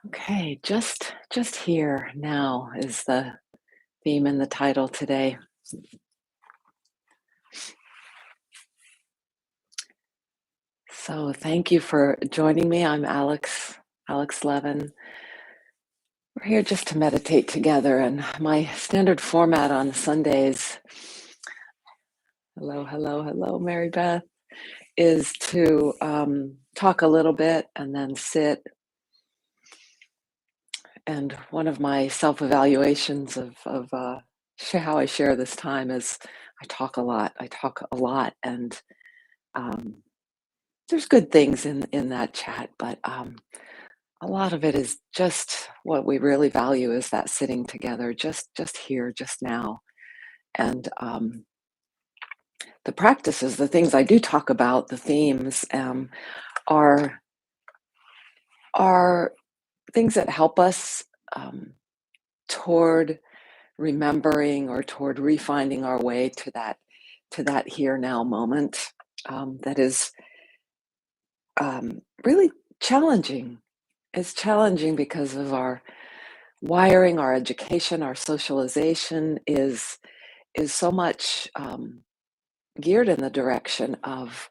Okay, just here now is the theme and the title today. So thank you for joining me. I'm Alex Levin. We're here just to meditate together, and my standard format on Sundays, hello, Mary Beth, is to talk a little bit and then sit. And one of my self-evaluations of how I share this time is I talk a lot. And um, there's good things in that chat, but a lot of it is just what we really value is that sitting together, just here, just now. And the practices, the things I do talk about, the themes are are things that help us toward remembering or toward refinding our way to that here now moment that is really challenging. It's challenging because of our wiring, our education, our socialization is so much geared in the direction of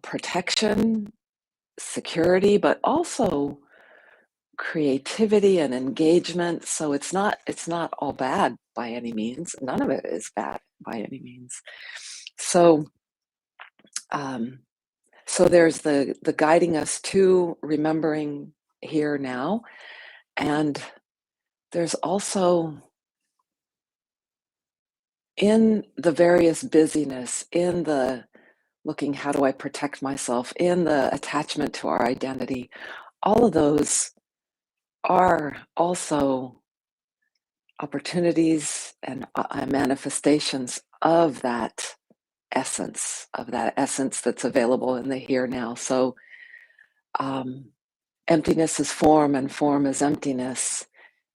protection, security, but also creativity and engagement. So it's not all bad by any means. None of it is bad by any means. So um, so there's the guiding us to remembering here now, and there's also in the various busyness, in the looking, how do I protect myself, in the attachment to our identity, all of those are also opportunities and manifestations of that essence that's available in the here now. So um, emptiness is form and form is emptiness.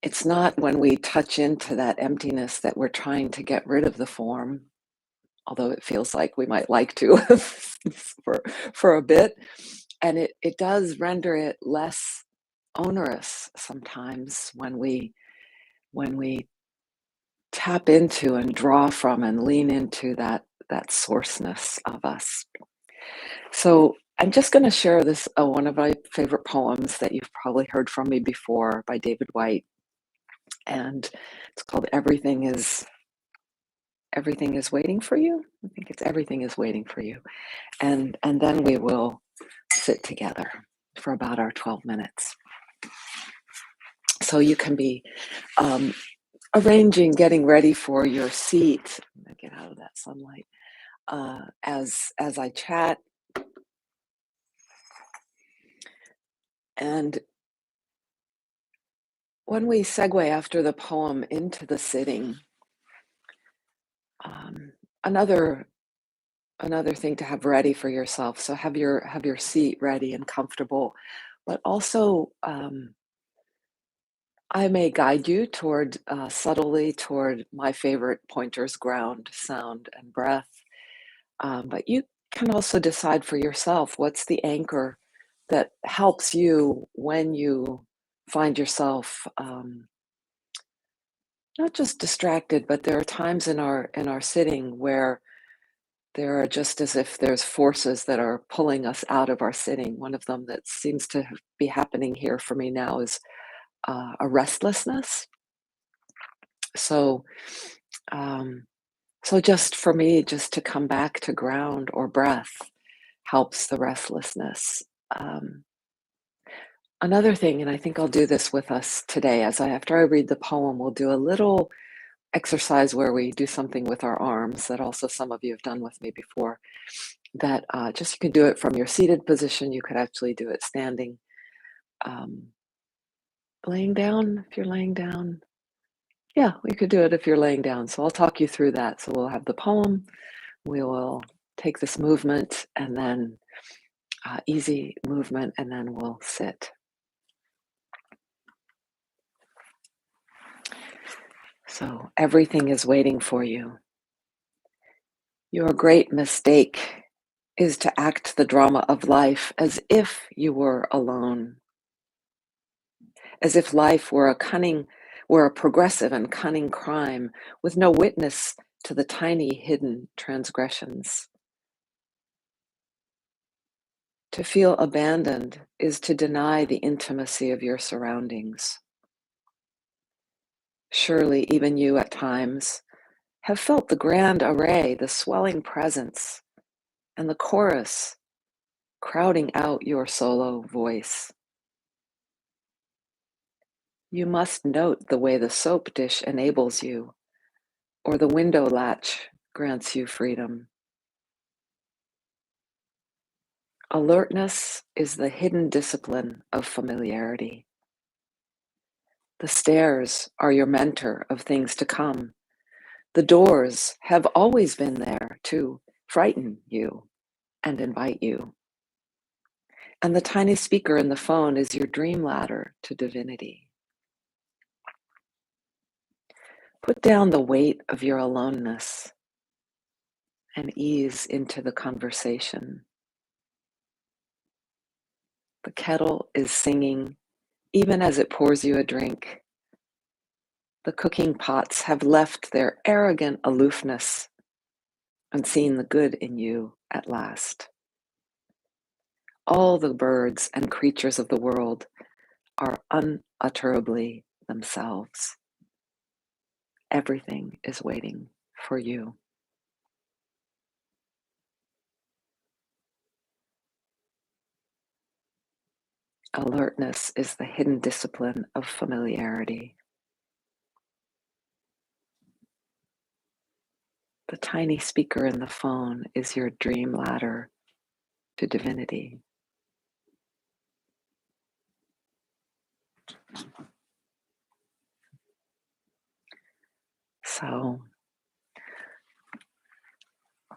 It's not when we touch into that emptiness that we're trying to get rid of the form, although it feels like we might like to for a bit. And it does render it less onerous sometimes when we tap into and draw from and lean into that sourceness of us. So I'm just going to share this one of my favorite poems that you've probably heard from me before by David White, and it's called Everything is Waiting for You. I think it's Everything is Waiting for You. And then we will sit together for about our 12 minutes. So you can be arranging, getting ready for your seat. I'm gonna get out of that sunlight as I chat. And when we segue after the poem into the sitting, um, another thing to have ready for yourself. So have your seat ready and comfortable, but also I may guide you toward subtly toward my favorite pointers: ground, sound, and breath. But you can also decide for yourself what's the anchor that helps you when you find yourself not just distracted, but there are times in our sitting where there are just as if there's forces that are pulling us out of our sitting. One of them that seems to be happening here for me now is a restlessness. So, um, so just for me, just to come back to ground or breath helps the restlessness. Um, Another thing, and I think I'll do this with us today, after I read the poem, we'll do a little exercise where we do something with our arms that also some of you have done with me before. That just you can do it from your seated position. You could actually do it standing, um, laying down if you're laying down. Yeah, we could do it if you're laying down. So I'll talk you through that. So we'll have the poem. We will take this movement and then easy movement, and then we'll sit. So everything is waiting for you. Your great mistake is to act the drama of life as if you were alone. as if life were a progressive and cunning crime with no witness to the tiny hidden transgressions. To feel abandoned is to deny the intimacy of your surroundings. Surely even you at times have felt the grand array, the swelling presence, and the chorus crowding out your solo voice. You must note the way the soap dish enables you, or the window latch grants you freedom. Alertness is the hidden discipline of familiarity. The stairs are your mentor of things to come. The doors have always been there to frighten you and invite you. And the tiny speaker in the phone is your dream ladder to divinity. Put down the weight of your aloneness and ease into the conversation. The kettle is singing even as it pours you a drink. The cooking pots have left their arrogant aloofness and seen the good in you at last. All the birds and creatures of the world are unutterably themselves. Everything is waiting for you. Alertness is the hidden discipline of familiarity. The tiny speaker in the phone is your dream ladder to divinity. So,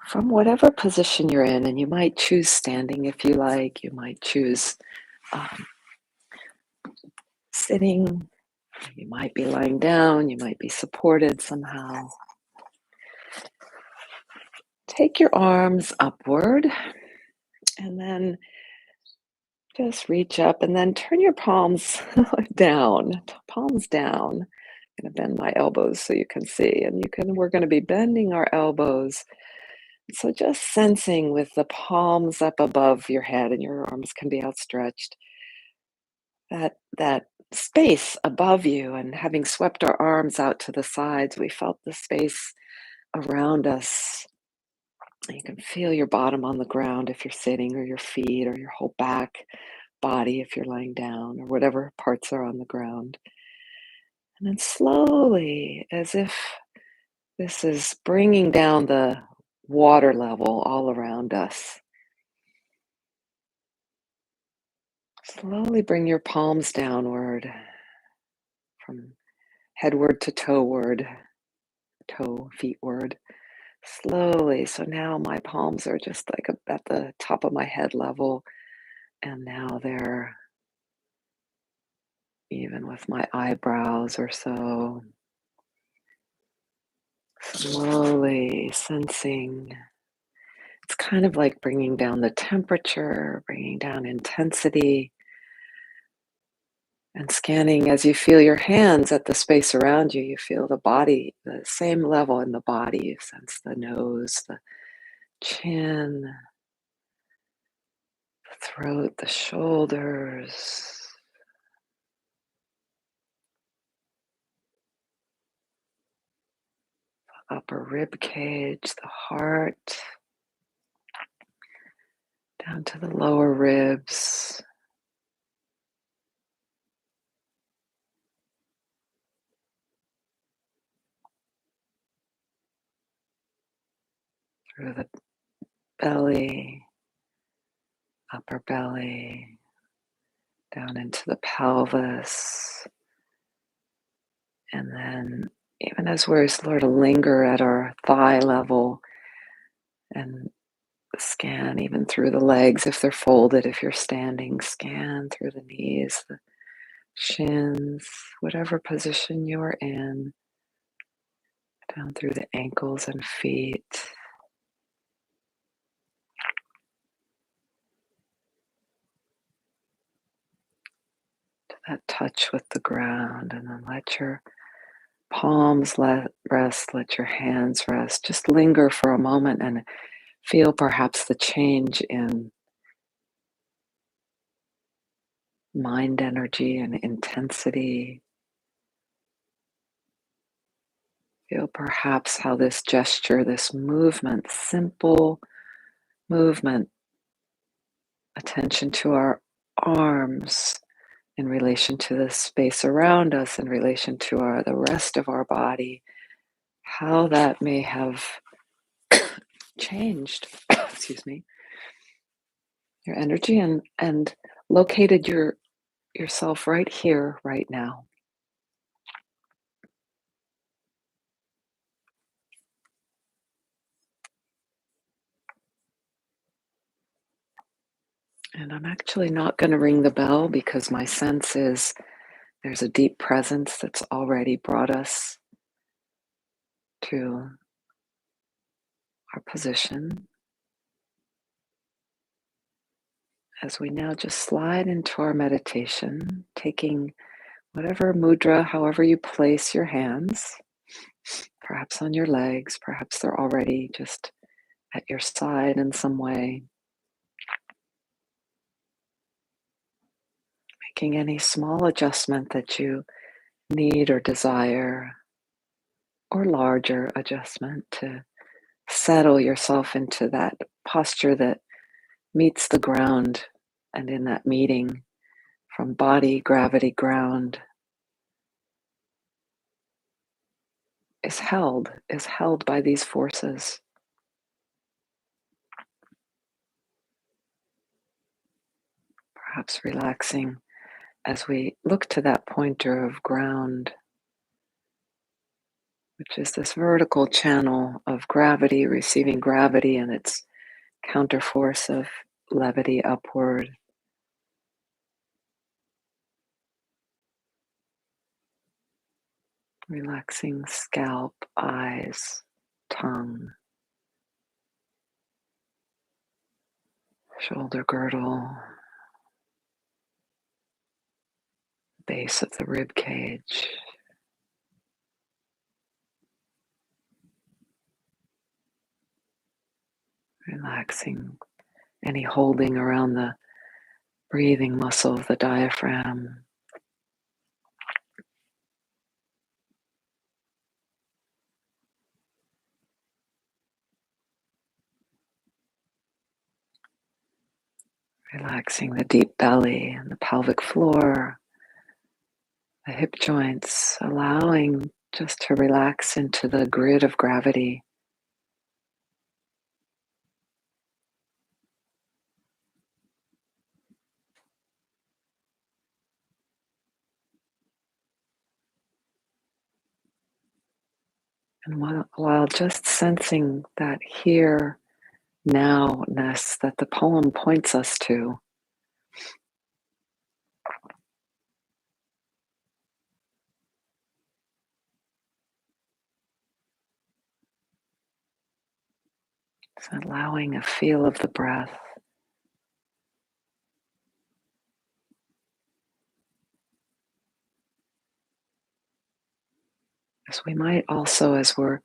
from whatever position you're in, and you might choose standing if you like, you might choose sitting, you might be lying down, you might be supported somehow. Take your arms upward and then just reach up and then turn your palms down, palms down. I'm going to bend my elbows so you can see, and we're going to be bending our elbows. So just sensing with the palms up above your head and your arms can be outstretched, that space above you, and having swept our arms out to the sides, we felt the space around us. You can feel your bottom on the ground if you're sitting, or your feet, or your whole back body if you're lying down, or whatever parts are on the ground. And then slowly, as if this is bringing down the water level all around us, slowly bring your palms downward from headward to toeward, toe, feetward. Slowly. So now my palms are just like at the top of my head level. And now they're even with my eyebrows or so. Slowly sensing. It's kind of like bringing down the temperature, bringing down intensity, and scanning as you feel your hands at the space around you. You feel the body, the same level in the body. You sense the nose, the chin, the throat, the shoulders, upper rib cage, the heart, down to the lower ribs. Through the belly, upper belly, down into the pelvis. And then even as we're sort of linger at our thigh level and scan even through the legs if they're folded, if you're standing, scan through the knees, the shins, whatever position you're in, down through the ankles and feet. that touch with the ground, and then let your palms rest, let your hands rest. Just linger for a moment and feel perhaps the change in mind energy and intensity. Feel perhaps how this gesture, this movement, simple movement, attention to our arms in relation to the space around us, in relation to the rest of our body, how that may have changed, excuse me, your energy and located yourself right here, right now. And I'm actually not going to ring the bell because my sense is there's a deep presence that's already brought us to our position as we now just slide into our meditation, taking whatever mudra, however you place your hands, perhaps on your legs, perhaps they're already just at your side in some way, making any small adjustment that you need or desire, or larger adjustment to settle yourself into that posture that meets the ground. And in that meeting from body, gravity, ground is held by these forces. Perhaps relaxing as we look to that pointer of ground, which is this vertical channel of gravity receiving gravity and its counterforce of levity upward. Relaxing scalp, eyes, tongue, shoulder girdle, base of the rib cage. Relaxing any holding around the breathing muscle of the diaphragm. Relaxing the deep belly and the pelvic floor, the hip joints, allowing just to relax into the grid of gravity. And while just sensing that here nowness that the poem points us to, it's allowing a feel of the breath. As we might also, as we're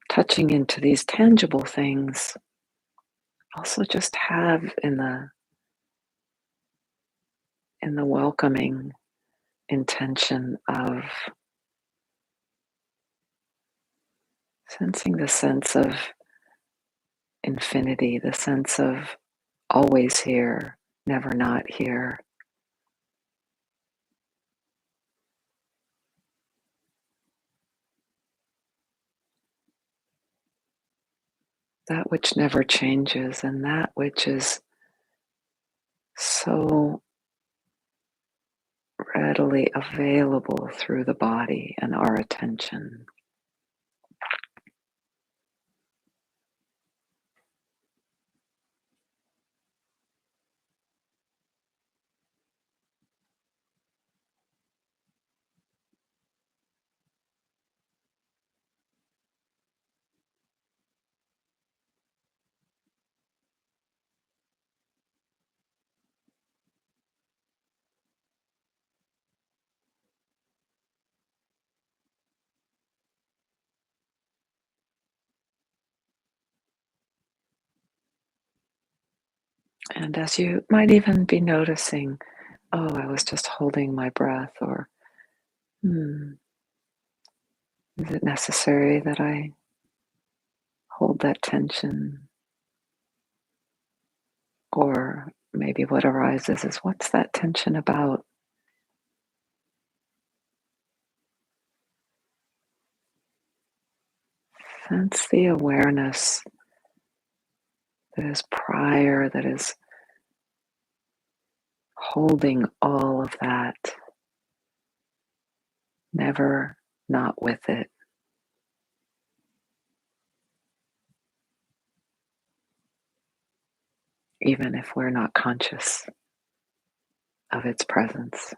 touching into these tangible things, also just have in the welcoming intention of sensing the sense of infinity, the sense of always here, never not here. That which never changes and that which is so readily available through the body and our attention. And as you might even be noticing, oh, I was just holding my breath, or hmm, is it necessary that I hold that tension? Or maybe what arises is, what's that tension about? Sense the awareness that is prior, that is holding all of that, never not with it, even if we're not conscious of its presence.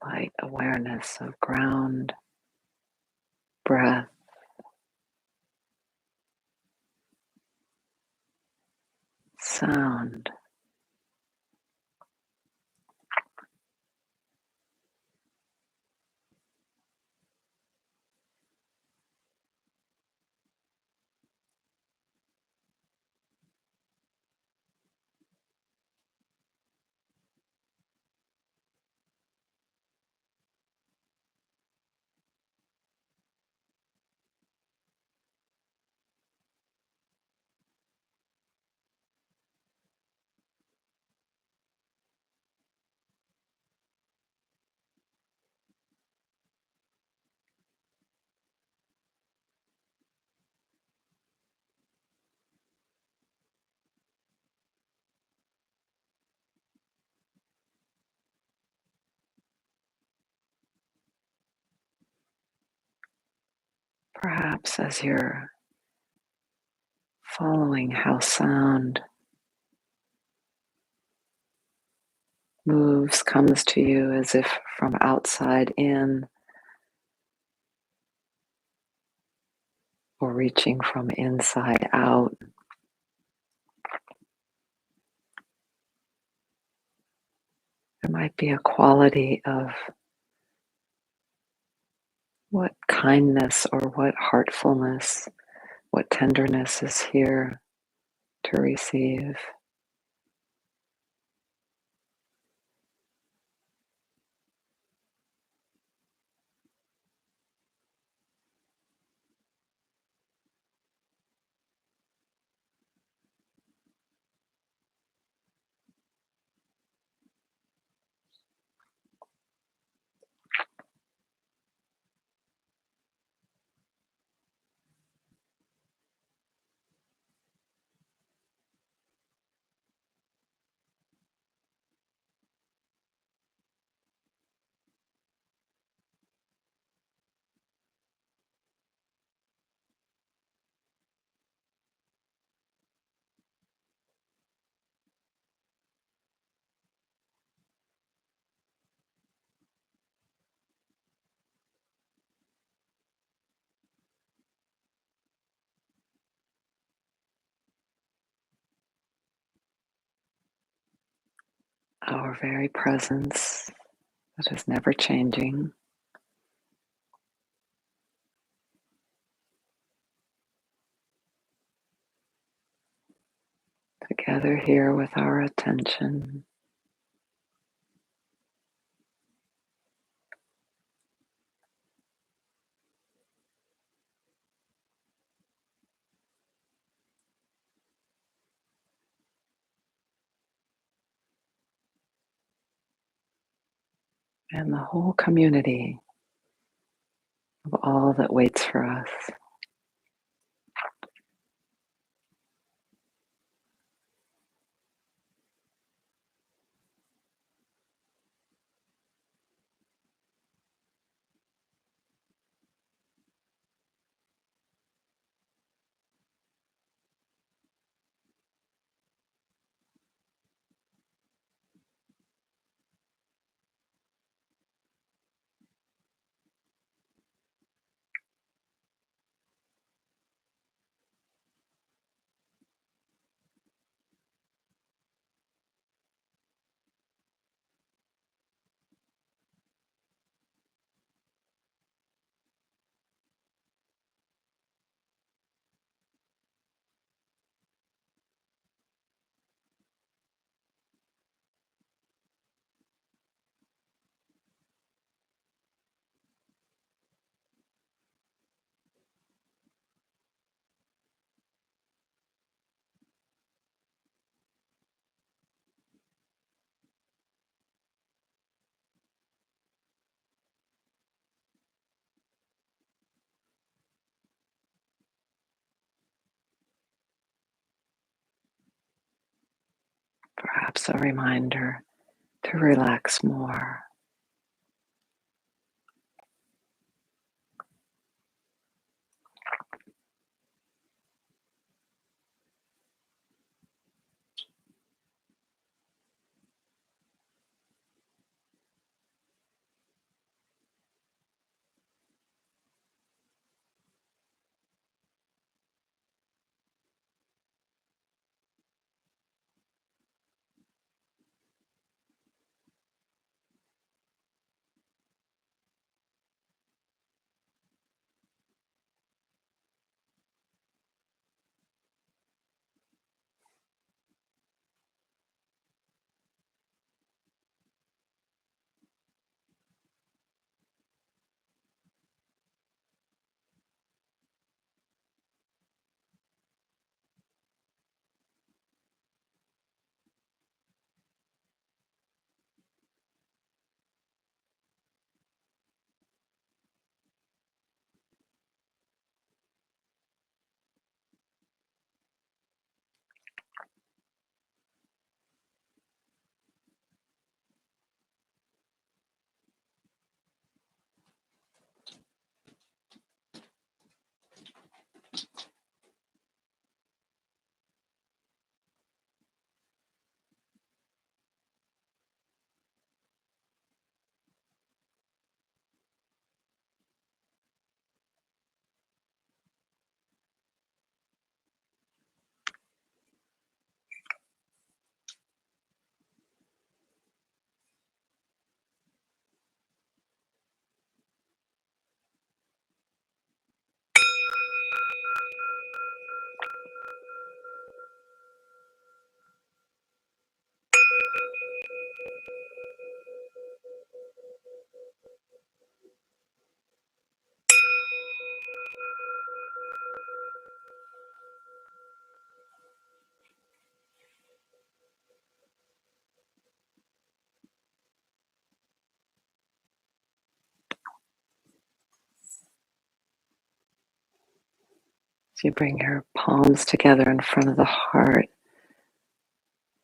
Light awareness of ground, breath, sound. Perhaps as you're following how sound moves, comes to you as if from outside in, or reaching from inside out. There might be a quality of what kindness or what heartfulness, what tenderness is here to receive. Our very presence that is never changing, together here with our attention. And the whole community of all that waits for us. Perhaps a reminder to relax more. As you bring your palms together in front of the heart,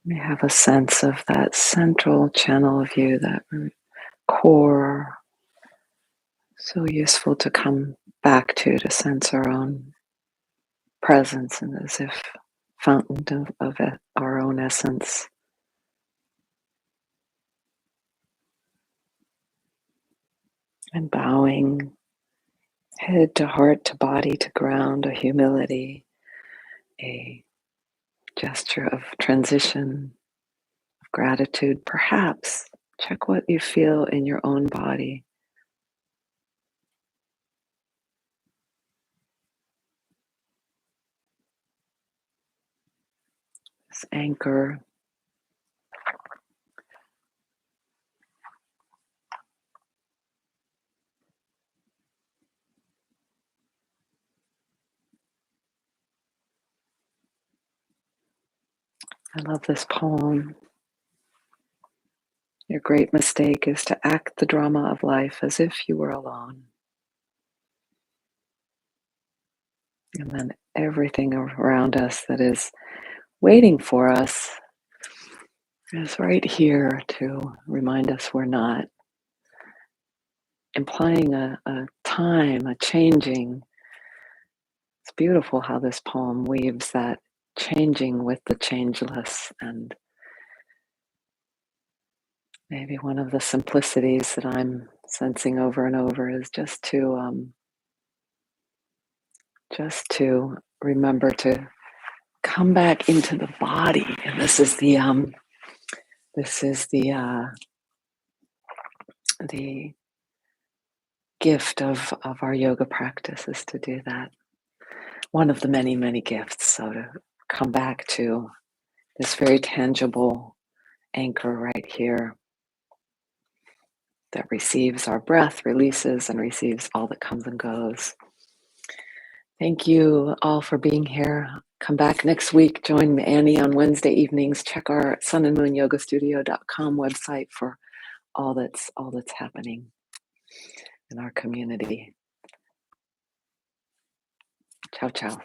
you have a sense of that central channel of you, that core, so useful to come back to sense our own presence and as if fountain of our own essence. And bowing head to heart to body to ground, a humility, a gesture of transition, of gratitude. Perhaps check what you feel in your own body. This anchor. I love this poem. Your great mistake is to act the drama of life as if you were alone. And then everything around us that is waiting for us is right here to remind us we're not, implying a time, a changing. It's beautiful how this poem weaves that changing with the changeless. And maybe one of the simplicities that I'm sensing over and over is just to remember to come back into the body. And this is the gift of our yoga practice, is to do that. One of the many, many gifts. So to come back to this very tangible anchor right here that receives our breath, releases, and receives all that comes and goes. Thank you all for being here. Come back next week. Join Annie on Wednesday evenings. Check our sunandmoonyogastudio.com website for all that's happening in our community. Ciao, ciao.